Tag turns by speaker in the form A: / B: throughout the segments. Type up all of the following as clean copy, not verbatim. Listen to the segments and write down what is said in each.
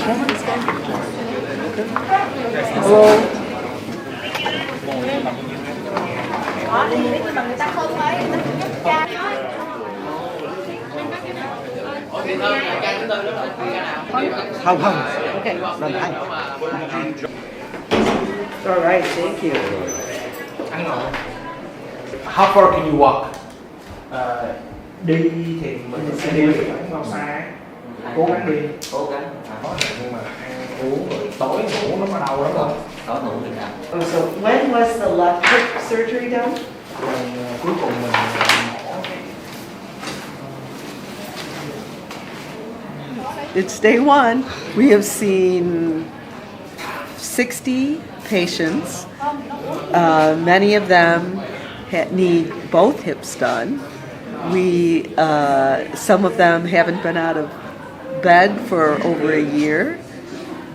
A: this woman? Okay. Hello. Không không. Okay. Lần hai.
B: All right, thank you.
A: How far can you walk?
C: Đi thì mình sẽ đi không xa, cố gắng đi, nhưng mà ăn uống rồi tối ngủ nó bắt đầu lắm rồi.
B: Oh, so when was the left hip surgery done?
C: Cuối cùng mình mổ.
B: It's day one. We have seen 60 patients. Many of them need both hips done. Some of them haven't been out of bed for over a year.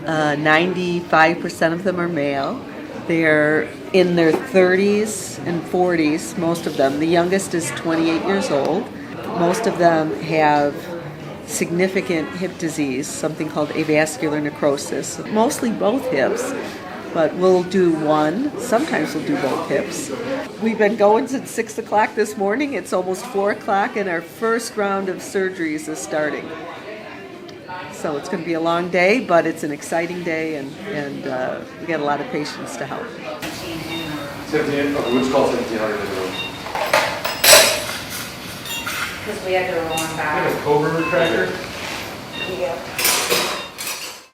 B: 95% of them are male. They're in their 30s and 40s, most of them. The youngest is 28 years old. Most of them have significant hip disease, something called avascular necrosis, mostly both hips, but we'll do one. Sometimes we'll do both hips. We've been going since 6 o'clock this morning. It's almost 4 o'clock, and our first round of surgeries is starting. So it's going to be a long day, but it's an exciting day, and we got a lot of patients to help.
D: 1700
E: Because we had to roll on back.
C: Cobra retractor.
E: Yeah.